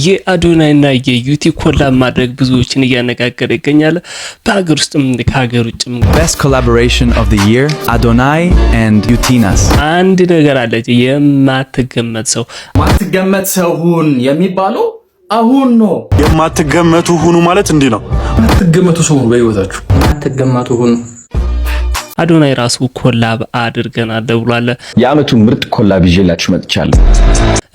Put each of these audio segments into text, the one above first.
የአዶናይና የዩቲ ኮላብ ማድረግ ብዙዎችን እያነጋገረ ይገኛል። በሀገር ውስጥም ከሀገር ውጭም Best collaboration of the year Adonai and Utinas። አንድ ነገር አለች የማትገመት ሰው ሁን የሚባለው አሁን ነው። የማትገመቱ ሁኑ ማለት እንዲህ ነው። የማትገመቱ ሰው ሁኑ በህይወታችሁ የማትገመቱ ሁኑ። አዶናይ ራሱ ኮላብ አድርገናል ብሏል። የአመቱ ምርጥ ኮላብ ይዤላችሁ መጥቻለሁ።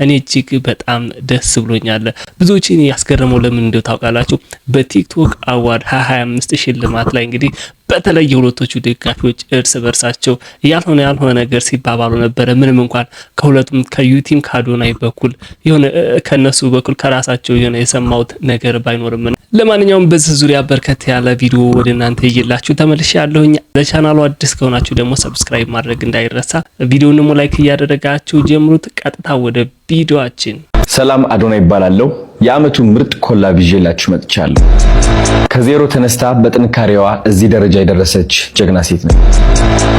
እኔ እጅግ በጣም ደስ ብሎኛል። ብዙዎችን ያስገረመው ለምን እንደው ታውቃላችሁ? በቲክቶክ አዋርድ 25 ሽልማት ላይ እንግዲህ በተለይ የሁለቶቹ ደጋፊዎች እርስ በርሳቸው ያልሆነ ነገር ሲባባሉ ነበር። ምንም እንኳን ከሁለቱም ከዩቲም ከአዶናይ በኩል የሆነ ከነሱ በኩል ከራሳቸው የሆነ የሰማውት ነገር ባይኖርም ለማንኛውም በዚህ ዙሪያ በርከት ያለ ቪዲዮ ወደ እናንተ ይዤላችሁ ተመልሻለሁኝ። ለቻናሉ አዲስ ከሆናችሁ ደግሞ ሰብስክራይብ ማድረግ እንዳይረሳ፣ ቪዲዮውን ደግሞ ላይክ እያደረጋችሁ ጀምሩት። ቀጥታ ወደ ቪዲዮአችን። ሰላም፣ አዶናይ ይባላለሁ። የአመቱ ምርጥ ኮላብ ይዤላችሁ መጥቻለሁ። ከዜሮ ተነስታ በጥንካሬዋ እዚህ ደረጃ የደረሰች ጀግና ሴት ነች።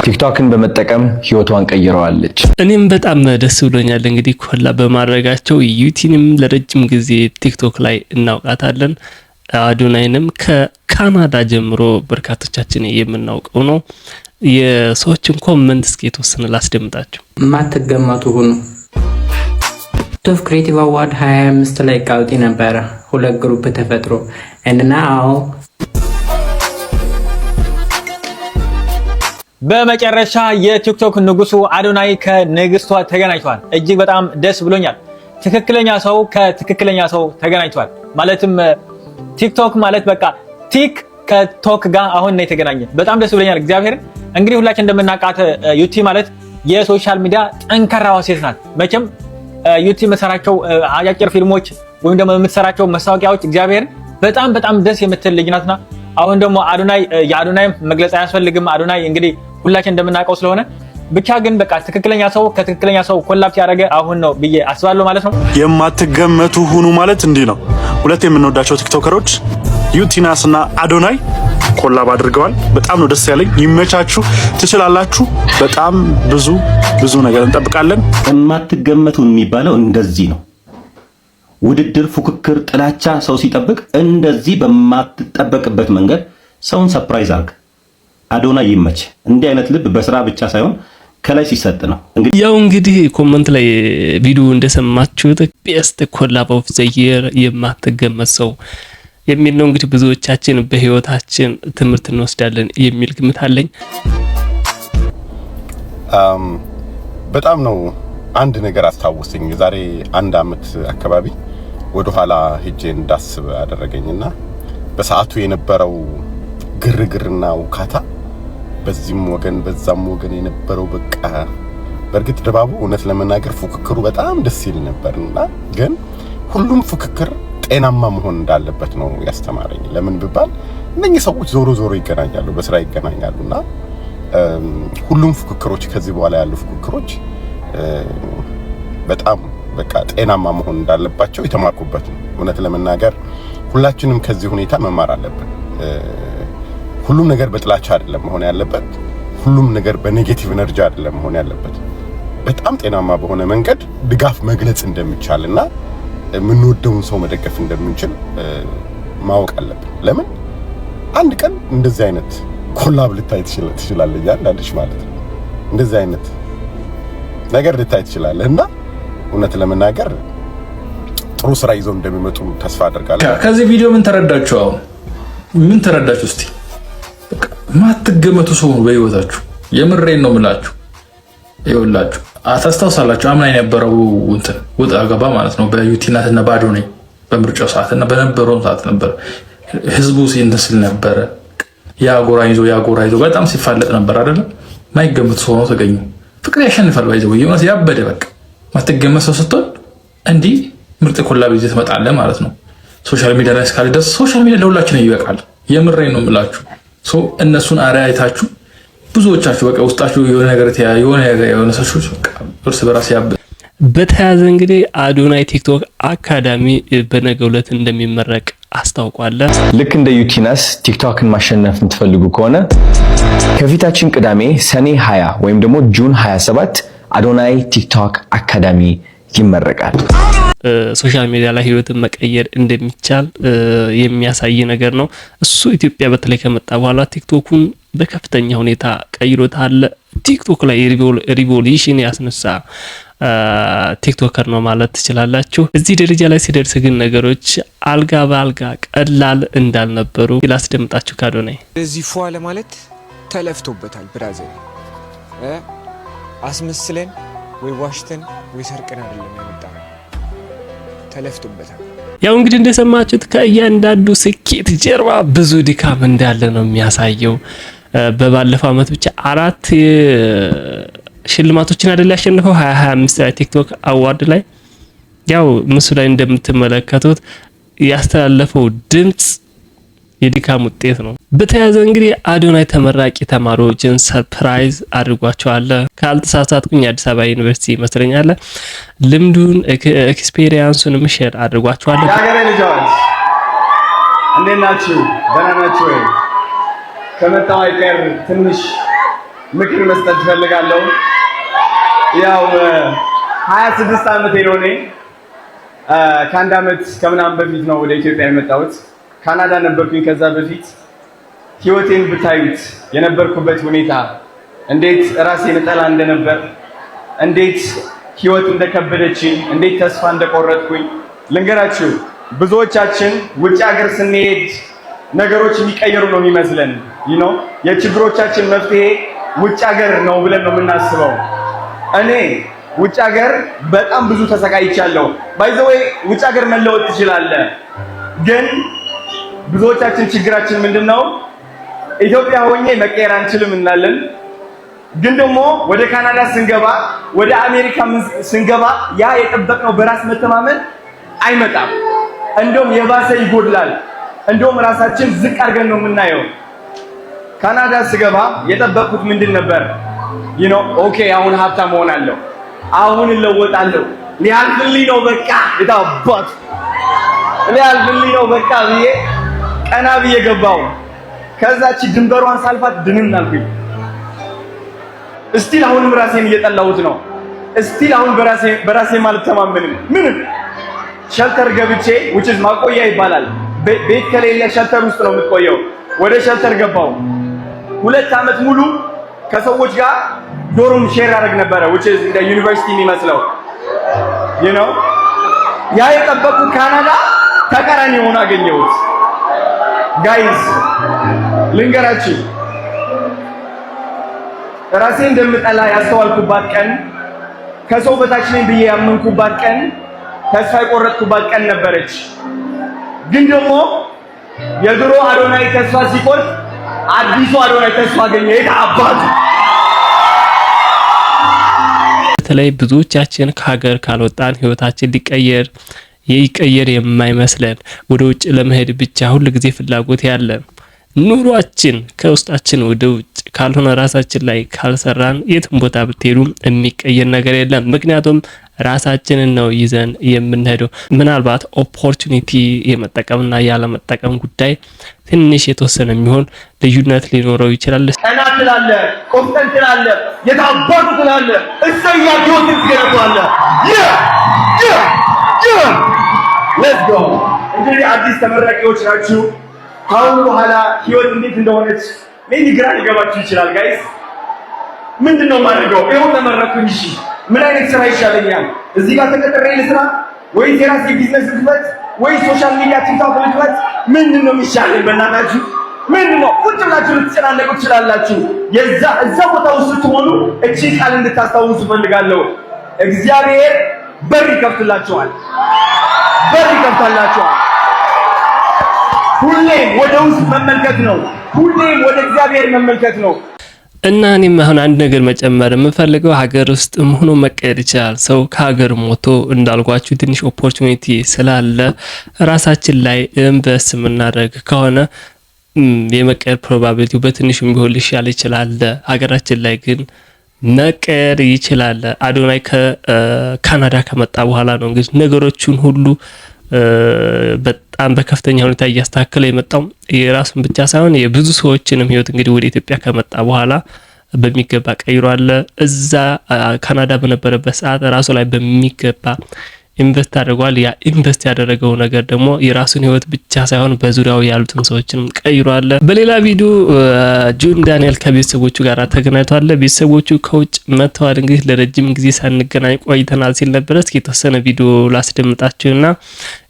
ቲክቶክን በመጠቀም ህይወቷን ቀይረዋለች። እኔም በጣም ደስ ብሎኛል እንግዲህ ኮላብ በማድረጋቸው። ዩቲንም ለረጅም ጊዜ ቲክቶክ ላይ እናውቃታለን። አዶናይንም ከካናዳ ጀምሮ በርካቶቻችን የምናውቀው ነው። የሰዎችን ኮሜንት እስኪ የተወሰነ ላስደምጣችሁ። ማትገመቱ ሁኑ። ቶፕ ክሬቲቭ አዋርድ 25 ላይ ቃውጢ ነበረ። ሁለት ግሩፕ ተፈጥሮ እና በመጨረሻ የቲክቶክ ንጉሱ አዶናይ ከንግስቷ ተገናኝቷል። እጅግ በጣም ደስ ብሎኛል። ትክክለኛ ሰው ከትክክለኛ ሰው ተገናኝቷል። ማለትም ቲክቶክ ማለት በቃ ቲክ ከቶክ ጋር አሁን ነው የተገናኘ። በጣም ደስ ብሎኛል። እግዚአብሔርን እንግዲህ ሁላችን እንደምናውቃት ዩቲ ማለት የሶሻል ሚዲያ ጠንካራዋ ሴት ናት። መቼም ዩቲ መሰራቸው አጫጭር ፊልሞች ወይም ደግሞ የምትሰራቸው ማስታወቂያዎች እግዚአብሔርን በጣም ደስ የምትል ልጅ ናትና አሁን ደግሞ የአዶናይ መግለጽ አያስፈልግም። አዶናይ እንግዲህ ሁላችን እንደምናውቀው ስለሆነ ብቻ ግን በቃ ትክክለኛ ሰው ከትክክለኛ ሰው ኮላብ ያደረገ አሁን ነው ብዬ አስባለሁ ማለት ነው። የማትገመቱ ሁኑ ማለት እንዲህ ነው። ሁለት የምንወዳቸው ቲክቶከሮች ዩቲናስ እና አዶናይ ኮላብ አድርገዋል። በጣም ነው ደስ ያለኝ። ይመቻችሁ፣ ትችላላችሁ። በጣም ብዙ ነገር እንጠብቃለን። የማትገመቱ የሚባለው እንደዚህ ነው። ውድድር፣ ፉክክር፣ ጥላቻ ሰው ሲጠብቅ እንደዚህ በማትጠበቅበት መንገድ ሰውን ሰርፕራይዝ አድርግ። አዶናይ ይመች። እንዲህ አይነት ልብ በስራ ብቻ ሳይሆን ከላይ ሲሰጥ ነው። እንግዲህ ኮሜንት ላይ ቪዲዮ እንደሰማችሁት ቤስት ኮላብ ኦፍ ዘ ይር የማትገመት ሰው የሚል ነው። እንግዲህ ብዙዎቻችን በህይወታችን ትምህርት እንወስዳለን የሚል ግምት አለኝ። በጣም ነው አንድ ነገር አስታወሰኝ። ዛሬ አንድ አመት አካባቢ ወደ ኋላ ሄጄ እንዳስብ አደረገኝና በሰዓቱ የነበረው ግርግርና ውካታ በዚህም ወገን በዛም ወገን የነበረው በቃ በእርግጥ ድባቡ እውነት ለመናገር ፉክክሩ በጣም ደስ ይል ነበርና ግን ሁሉም ፉክክር ጤናማ መሆን እንዳለበት ነው ያስተማረኝ። ለምን ቢባል እነኚህ ሰዎች ዞሮ ይገናኛሉ፣ በስራ ይገናኛሉና ሁሉም ፉክክሮች ከዚህ በኋላ ያሉ ፉክክሮች በጣም በቃ ጤናማ መሆን እንዳለባቸው የተማርኩበት ነው። እውነት ለመናገር ሁላችንም ከዚህ ሁኔታ መማር አለብን። ሁሉም ነገር በጥላቻ አይደለም መሆን ያለበት። ሁሉም ነገር በኔጌቲቭ ኤነርጂ አይደለም መሆን ያለበት። በጣም ጤናማ በሆነ መንገድ ድጋፍ መግለጽ እንደሚቻልና የምንወደውን ሰው መደገፍ እንደምንችል ማወቅ አለብን። ለምን አንድ ቀን እንደዚህ አይነት ኮላብ ልታይ ትችላለህ ያንዳንድሽ ማለት ነው። እንደዚህ አይነት ነገር ልታይ ትችላለህና እውነት ለመናገር ጥሩ ስራ ይዘው እንደሚመጡ ተስፋ አደርጋለሁ። ከዚህ ቪዲዮ ምን ተረዳችሁ? አሁን ምን ተረዳችሁ? እስቲ በቃ ማትገመቱ ሰው ነው በህይወታችሁ። የምሬን ነው የምላችሁ። ይኸውላችሁ አታስታውሳላችሁ አምና የነበረው እንትን ወጣ ገባ ማለት ነው በዩቲናስ እና በአዶናይ በምርጫው ሰዓትና በነበረው ሰዓት ነበር ህዝቡ ሲንተስል ነበር። ያጎራ ይዞ በጣም ሲፋለጥ ነበር አይደል? ማይገመቱ ሰው ነው ተገኘ። ፍቅር ያሸንፋል ባይዘው የሆነስ ያበደ በቃ ማትገመት ሰው ስትሆን እንዲህ ምርጥ ኮላብ ይዘህ ትመጣለህ ማለት ነው። ሶሻል ሚዲያ ላይ እስካለ ድረስ ሶሻል ሚዲያ ለሁላችን ይበቃል። የምሬን ነው የምላችሁ። እነሱን አራያይታችሁ ብዙዎቻችሁ በቃ ውስጣችሁ የሆነ ነገር የሆነ ሰዎች እርስ በራስ ያበደ። በተያያዘ እንግዲህ አዶናይ ቲክቶክ አካዳሚ በነገው ዕለት እንደሚመረቅ አስታውቋል። ልክ እንደ ዩቲናስ ቲክቶክን ማሸነፍ የምትፈልጉ ከሆነ ከፊታችን ቅዳሜ ሰኔ 20 ወይም ደግሞ ጁን 27 አዶናይ ቲክቶክ አካዳሚ ይመረቃል። ሶሻል ሚዲያ ላይ ህይወትን መቀየር እንደሚቻል የሚያሳይ ነገር ነው። እሱ ኢትዮጵያ በተለይ ከመጣ በኋላ ቲክቶኩን በከፍተኛ ሁኔታ ቀይሮታል። ቲክቶክ ላይ ሪቮሉሽን ያስነሳ ቲክቶከር ነው ማለት ትችላላችሁ። እዚህ ደረጃ ላይ ሲደርስ ግን ነገሮች አልጋ በአልጋ ቀላል እንዳልነበሩ ላስደምጣችሁ ከአዶናይ። እዚህ ፏ ለማለት ተለፍቶበታል። ብራዘር አስመስለን ወይ ዋሽተን ወይ ሰርቀን አይደለም ያመጣነው፣ ተለፍቶበታል። ያው እንግዲህ እንደሰማችሁት ከእያንዳንዱ ስኬት ጀርባ ብዙ ድካም እንዳለ ነው የሚያሳየው። በባለፈው አመት ብቻ 4 ሽልማቶችን አይደል ያሸነፈው 2025 ላይ ቲክቶክ አዋርድ ላይ። ያው ምስሉ ላይ እንደምትመለከቱት ያስተላለፈው ድምጽ የድካም ውጤት ነው። በተያያዘ እንግዲህ አዶናይ ተመራቂ ተማሪዎችን ሰርፕራይዝ አድርጓቸዋል። ካልተሳሳትኩኝ አዲስ አበባ ዩኒቨርሲቲ ይመስለኛል። ልምዱን ኤክስፔሪየንሱንም ሼር አድርጓቸዋል። የሀገሬ ልጆች እንዴት ናችሁ? ደህና ናችሁ ወይ? ከመጣሁ አይቀር ትንሽ ምክር መስጠት እፈልጋለሁ። ያው 26 ዓመቴ ነው እኔ። ከአንድ ዓመት ከምናምን በፊት ነው ወደ ኢትዮጵያ የመጣሁት። ካናዳ ነበርኩኝ ከዛ በፊት። ህይወቴን ብታዩት የነበርኩበት ሁኔታ እንዴት ራሴን እጠላ እንደነበር፣ እንዴት ህይወት እንደከበደችኝ፣ እንዴት ተስፋ እንደቆረጥኩኝ ልንገራችሁ። ብዙዎቻችን ውጭ ሀገር ስንሄድ ነገሮች የሚቀየሩ ነው የሚመስለን። የችግሮቻችን መፍትሄ ውጭ ሀገር ነው ብለን ነው የምናስበው። እኔ ውጭ ሀገር በጣም ብዙ ተሰቃይቻለሁ። ባይ ዘ ዌይ ውጭ ሀገር መለወጥ ትችላለህ፣ ግን ብዙዎቻችን ችግራችን ምንድነው? ኢትዮጵያ ሆኜ መቀየር አንችልም እንላለን። ግን ደግሞ ወደ ካናዳ ስንገባ፣ ወደ አሜሪካ ስንገባ ያ የጠበቅነው በራስ መተማመን አይመጣም። እንደውም የባሰ ይጎድላል። እንደውም ራሳችን ዝቅ አድርገን ነው የምናየው። ካናዳ ስገባ የጠበቅኩት ምንድን ነበር? ኦኬ አሁን ሀብታም ሆናለሁ፣ አሁን እለወጣለሁ፣ ሊያልፍልኝ ነው በቃ የታባት ሊያልፍልኝ ነው በቃ ብዬ ቀና ብዬ ገባው። ከዛች ድንበሯን ሳልፋት ድንን አልኩኝ። እስቲል አሁንም ራሴን እየጠላሁት ነው። እስቲል አሁን በራሴ ማለት ተማመንም ምንም ሸልተር ገብቼ which is ማቆያ ይባላል። ቤት ከሌለ ሸልተር ውስጥ ነው የምትቆየው። ወደ ሸልተር ገባው። 2 ዓመት ሙሉ ከሰዎች ጋር ዶርም ሼር አደረግ ነበረ which is እንደ ዩኒቨርሲቲ የሚመስለው ያ የጠበቁት ካናዳ ተቃራኒ ሆኖ አገኘሁት። ጋይስ ልንገራችሁ፣ ራሴ እንደምጠላ ያስተዋልኩባት ቀን፣ ከሰው በታች ነኝ ብዬ ያመንኩባት ቀን፣ ተስፋ የቆረጥኩባት ቀን ነበረች። ግን ደግሞ የድሮ አዶናይ ተስፋ ሲቆርጥ አዲሱ አዶናይ ተስፋ አገኘ። የታባቱ በተለይ ብዙዎቻችን ከሀገር ካልወጣን ህይወታችን ይቀየር የማይመስለን ወደ ውጭ ለመሄድ ብቻ ሁሉ ጊዜ ፍላጎት ያለን ኑሯችን ከውስጣችን ወደ ውጭ ካልሆነ ራሳችን ላይ ካልሰራን የትም ቦታ ብትሄዱ የሚቀየር ነገር የለም። ምክንያቱም ራሳችንን ነው ይዘን የምንሄደው። ምናልባት ኦፖርቹኒቲ የመጠቀምና ያለ መጠቀም ጉዳይ ትንሽ የተወሰነ የሚሆን ልዩነት ሊኖረው ይችላል። ቀና ትላለህ፣ ቆፍጠን ትላለህ፣ የታባቱ ትላለህ፣ እሰያቸውን ትገረቷለህ። ሌትስ ጎ። እንግዲህ አዲስ ተመራቂዎች ናችሁ። ከአሁን በኋላ ህይወት እንዴት እንደሆነች ሜቢ ግራ ሊገባችሁ ይችላል። ጋይስ ምንድነው ማድረገው? ይኸው ተመረኩኝ። እሺ ምን አይነት ስራ ይሻለኛል? እዚህ ጋር ተቀጥሬ ልስራ ወይስ የራሴ ቢዝነስ ልክፈት ወይስ ሶሻል ሚዲያ ቲክቶክ ልክፈት? ምንድነው የሚሻለኝ? በእናታችሁ ምንድነው? ቁጭ ብላችሁ ልትጨናነቁ ትችላላችሁ። እዛ ቦታ ውስጥ ስትሆኑ እቺ ቃል እንድታስታውሱ ፈልጋለሁ። እግዚአብሔር በር ይከፍትላችኋል። በር ይከፍታላችኋል። ሁሌም ወደ ውስጥ መመልከት ነው። ሁሌም ወደ እግዚአብሔር መመልከት ነው። እና እኔም አሁን አንድ ነገር መጨመር የምፈልገው ሀገር ውስጥም ሆኖ መቀየር ይችላል። ሰው ከሀገር ሞቶ እንዳልኳችሁ ትንሽ ኦፖርቹኒቲ ስላለ ራሳችን ላይ ኢንቨስት የምናደርግ ከሆነ የመቀየር ፕሮባቢሊቲው በትንሹም ቢሆን ሊሻል ይችላል። ሀገራችን ላይ ግን መቀየር ይችላል። አዶናይ ከካናዳ ከመጣ በኋላ ነው እንግዲህ ነገሮችን ሁሉ በጣም በከፍተኛ ሁኔታ እያስተካከለ የመጣው የራሱን ብቻ ሳይሆን የብዙ ሰዎችንም ህይወት እንግዲህ ወደ ኢትዮጵያ ከመጣ በኋላ በሚገባ ቀይሯል። እዛ ካናዳ በነበረበት ሰዓት ራሱ ላይ በሚገባ ኢንቨስት አድርጓል። ያ ኢንቨስት ያደረገው ነገር ደግሞ የራሱን ህይወት ብቻ ሳይሆን በዙሪያው ያሉትን ሰዎችንም ቀይሯል። በሌላ ቪዲዮ ጆን ዳንኤል ከቤተሰቦቹ ጋር ተገናኝቷል። ቤተሰቦቹ ከውጭ መጥተዋል። እንግዲህ ለረጅም ጊዜ ሳንገናኝ ቆይተናል ሲል ነበር። እስኪ የተወሰነ ቪዲዮ ላስደምጣችሁና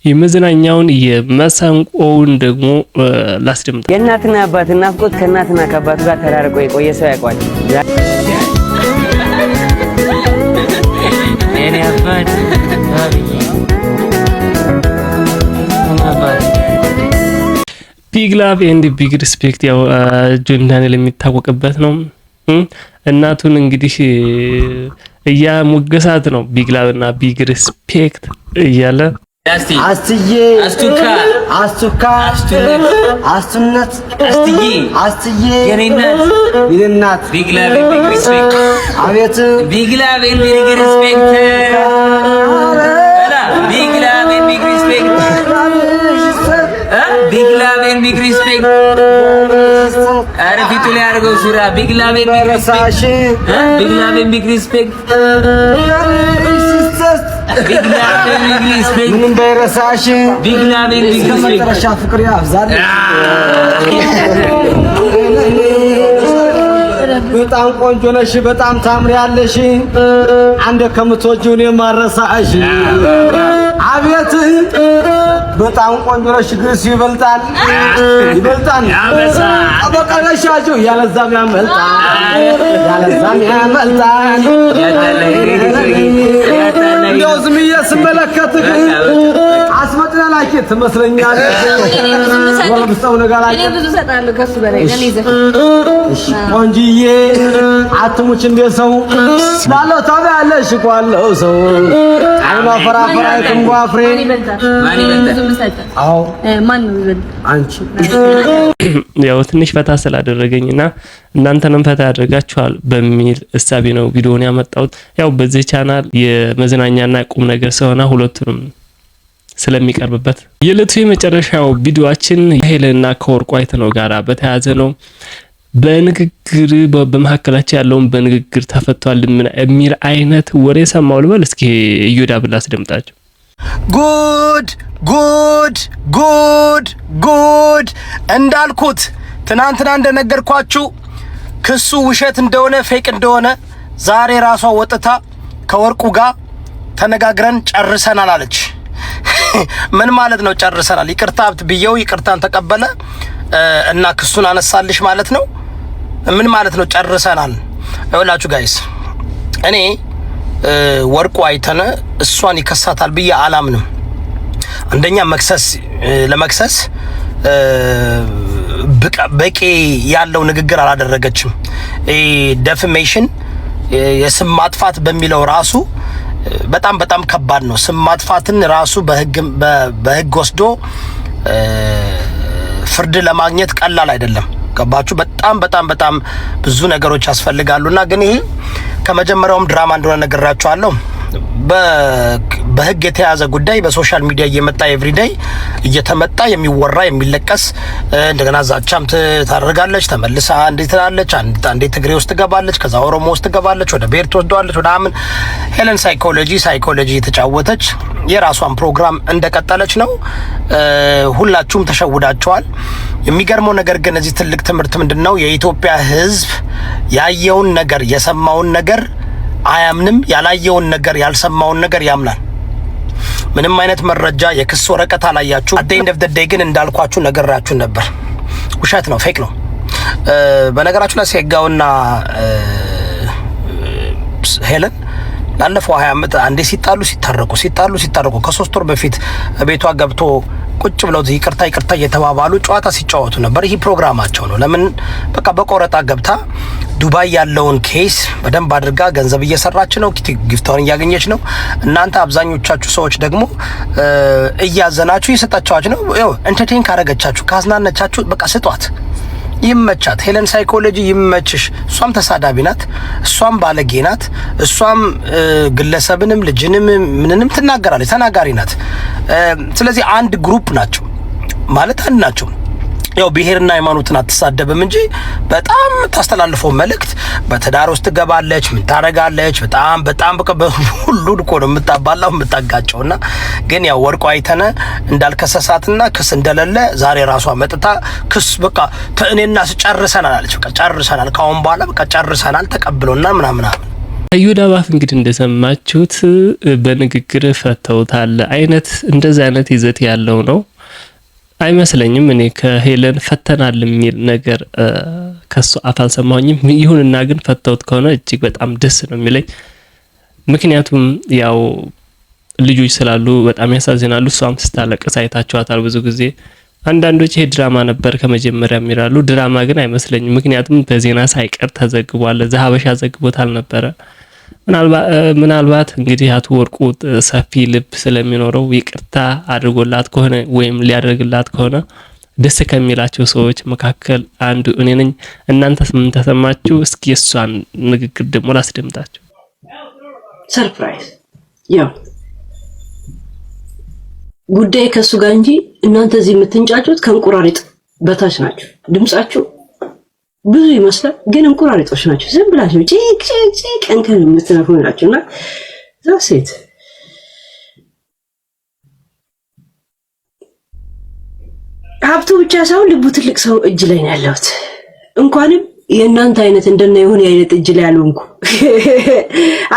የመዝናኛውን የመሰንቆውን ደግሞ ላስደምጣ። የእናትና አባት ናፍቆት ከእናትና ከአባቱ ጋር ተራርቆ የቆየ ሰው ያውቋል። ቢግ ላቭ ኤንድ ቢግ ሪስፔክት ያው ጆን ዳንኤል የሚታወቅበት ነው። እናቱን እንግዲህ እያሞገሳት ነው። ቢግ ላቭ እና ቢግ ሪስፔክት እያለ አስትዬ አስቱካ አስቱካ አስቱነት አስትዬ አስትዬ የኔናት ቢግ ላቭ ኤንድ ቢግ ሪስፔክት አቤት ቢግ ላቭ ኤንድ ቢግ ሪስፔክት ቢግ ላቭ ኤንድ ቢግ ሪስፔክት ቢግ ላቭ ኤንድ ቢግ ሪስፔክት አረ ፊቱ ላይ አድርገው ሱራ ቢግ ላቭ ኤንድ ቢግ ሪስፔክት ቢግ ላቭ ኤንድ ቢግ ሪስፔክት ቢግ ላቭ ኤንድ ቢግ ሪስፔክት ምን እንዳይረሳሽ ቢግ ላቭ ኤንድ ቢግ ሪስፔክት ተረሻ ፍቅር ያብዛል። በጣም ቆንጆ ነሽ፣ በጣም ታምሪያለሽ። አንደ ከምትወጂው ነው የማረሳሽ። አቤት በጣም ቆንጆ ነሽ፣ ግስ ይበልጣል ይበልጣል አበቃለሻችሁ ያለዛም ያመልጣል ያለዛም ያመልጣል። እንደው ዝም ብዬ ስመለከትህ አስመጥና ላኪ ትመስለኛለህ። ወልብሰው ነገር አለ ብዙ ሰጣለሁ ከሱ በላይ ለኔ ዘፍ ቆንጂዬ አትሙች እንደ ሰው ባለው ታበያለሽ ቋለው ሰው አይኗ ፈራፈራ ትንጓፍሬ ማን ይበልጣል? አዎ ማን ነው ይበልጥ? አንቺ ያው ትንሽ ፈታ ስላደረገኝና እናንተንም ፈታ ያደርጋችኋል በሚል እሳቤ ነው ቪዲዮውን ያመጣሁት። ያው በዚህ ቻናል የመዝናኛና ቁም ነገር ስለሆነ ሁለቱንም ስለሚቀርብበት የዕለቱ የመጨረሻው ቪዲዮአችን ሄለንና ከወርቁ አይተነው ጋራ በተያያዘ ነው። በንግግር በመሐከላቸው ያለውን በንግግር ተፈቷል የሚል አይነት ወሬ ሰማው ልበል። እስኪ እዩዳ ብላ አስደምጣችሁ። ጉድ ጉድ ጉድ ጉድ እንዳልኩት ትናንትና እንደነገርኳችሁ ክሱ ውሸት እንደሆነ ፌክ እንደሆነ ዛሬ ራሷ ወጥታ ከወርቁ ጋር ተነጋግረን ጨርሰናል አለች። ምን ማለት ነው ጨርሰናል? ይቅርታ ብየው ይቅርታን ተቀበለ እና ክሱን አነሳልሽ ማለት ነው? ምን ማለት ነው ጨርሰናል? ይኸውላችሁ ጋይስ እኔ ወርቁ አይተነ እሷን ይከሳታል ብዬ አላምንም። አንደኛ ለመክሰስ በቂ ያለው ንግግር አላደረገችም። ዴፊሜሽን የስም ማጥፋት በሚለው ራሱ በጣም በጣም ከባድ ነው። ስም ማጥፋትን ራሱ በህግ ወስዶ ፍርድ ለማግኘት ቀላል አይደለም። ገባችሁ? በጣም በጣም በጣም ብዙ ነገሮች ያስፈልጋሉና ግን ይሄ ከመጀመሪያውም ድራማ እንደሆነ ነግራችኋለሁ። በህግ የተያዘ ጉዳይ በሶሻል ሚዲያ እየመጣ ኤቭሪዴይ እየተመጣ የሚወራ የሚለቀስ እንደገና ዛቻም ታደርጋለች። ተመልሳ እንዴት ትላለች? አንዴ ትግሬ ውስጥ ትገባለች፣ ከዛ ኦሮሞ ውስጥ ትገባለች፣ ወደ ብሔር ትወስደዋለች፣ ወደ አምን ሄለን ሳይኮሎጂ የተጫወተች የራሷን ፕሮግራም እንደቀጠለች ነው። ሁላችሁም ተሸውዳችኋል። የሚገርመው ነገር ግን እዚህ ትልቅ ትምህርት ምንድነው? የኢትዮጵያ ህዝብ ያየውን ነገር የሰማውን ነገር አያምንም። ያላየውን ነገር ያልሰማውን ነገር ያምናል። ምንም አይነት መረጃ የክስ ወረቀት አላያችሁ። አት ኤንድ ኦፍ ዘ ዴይ ግን እንዳልኳችሁ ነገራችሁ ነበር። ውሸት ነው፣ ፌክ ነው። በነገራችሁ ላይ ሴጋውና ሄለን ላለፈው 20 ዓመት አንዴ ሲጣሉ ከ3 ወር በፊት ቤቷ ገብቶ ቁጭ ብለው ይቅርታ እየተባባሉ ጨዋታ ሲጫወቱ ነበር። ይሄ ፕሮግራማቸው ነው። ለምን በቃ በቆረጣ ገብታ ዱባይ ያለውን ኬስ በደንብ አድርጋ ገንዘብ እየሰራች ነው፣ ጊፍታውን እያገኘች ነው። እናንተ አብዛኞቻችሁ ሰዎች ደግሞ እያዘናችሁ እየሰጣችኋት ነው። ያው ኢንተርቴን ካረገቻችሁ ካዝናነቻችሁ በቃ ስጧት፣ ይመቻት። ሄለን ሳይኮሎጂ ይመችሽ። እሷም ተሳዳቢ ናት፣ እሷም ባለጌ ናት፣ እሷም ግለሰብንም ልጅንም ምንንም ትናገራለች፣ ተናጋሪ ናት። ስለዚህ አንድ ግሩፕ ናቸው ማለት አንድ ናቸው። ያው ብሔርና ሃይማኖትን አትሳደብም እንጂ በጣም ታስተላልፈው መልእክት በትዳር ውስጥ ትገባለች፣ ምን ታረጋለች፣ በጣም ሁሉ እኮ ነው የምታባላው የምታጋጨውና ግን ያው ወርቁ አይተነ እንዳልከሰሳትና ክስ እንደሌለ ዛሬ ራሷ መጥታ ክስ በቃ እኔና ጨርሰናል አለች። በቃ ጨርሰናል፣ ካሁን በኋላ በቃ ጨርሰናል ተቀብሎና ምናምን አዩዳ ባፍ እንግዲህ እንደሰማችሁት በንግግር ፈተውታል አይነት እንደዚህ አይነት ይዘት ያለው ነው አይመስለኝም። እኔ ከሄለን ፈተናል የሚል ነገር ከሱ አፍ አልሰማሁኝም። ይሁንና ግን ፈተውት ከሆነ እጅግ በጣም ደስ ነው የሚለኝ። ምክንያቱም ያው ልጆች ስላሉ በጣም ያሳዝናሉ። እሷም ስታለቅስ አይታችኋታል ብዙ ጊዜ። አንዳንዶች ይሄ ድራማ ነበር ከመጀመሪያ ይላሉ። ድራማ ግን አይመስለኝም። ምክንያቱም በዜና ሳይቀር ተዘግቧል። ዘሀበሻ ዘግቦታል ነበረ። ምናልባት እንግዲህ አቶ ወርቁ ሰፊ ልብ ስለሚኖረው ይቅርታ አድርጎላት ከሆነ ወይም ሊያደርግላት ከሆነ ደስ ከሚላቸው ሰዎች መካከል አንዱ እኔ ነኝ። እናንተስ ምን ተሰማችሁ? እስኪ እሷን ንግግር ደግሞ ላስደምጣችሁ። ሰርፕራይዝ ያው ጉዳይ ከሱ ጋር እንጂ እናንተ እዚህ የምትንጫጩት ከእንቁራሪጥ በታች ናችሁ። ድምጻችሁ ብዙ ይመስላል ግን እንቁራሪጦች ናቸው። ዝም ብላችሁ ጭቅ እንከን የምትነፉ ናችሁና ዛሴት ሀብቱ ብቻ ሳይሆን ልቡ ትልቅ ሰው እጅ ላይ ነው ያለሁት። እንኳንም የእናንተ አይነት እንደነ የሆነ አይነት እጅ ላይ ያለው እንኳ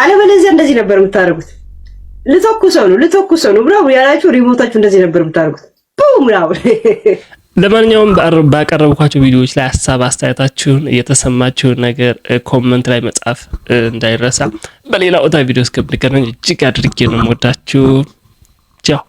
አለበለዚያ እንደዚህ ነበር የምታደርጉት። ልተኩሰው ነው ብራው ያላችሁ ሪሞታችሁ እንደዚህ ነበር የምታደርጉት። ቡም ነው። ለማንኛውም ባቀረብኳቸው ቪዲዮዎች ላይ ሀሳብ አስተያየታችሁን የተሰማችሁን ነገር ኮሜንት ላይ መጻፍ እንዳይረሳ። በሌላ ቪዲዮ እስከምንገናኝ እጅግ አድርጌ ነው የምወዳችሁ። ቻው።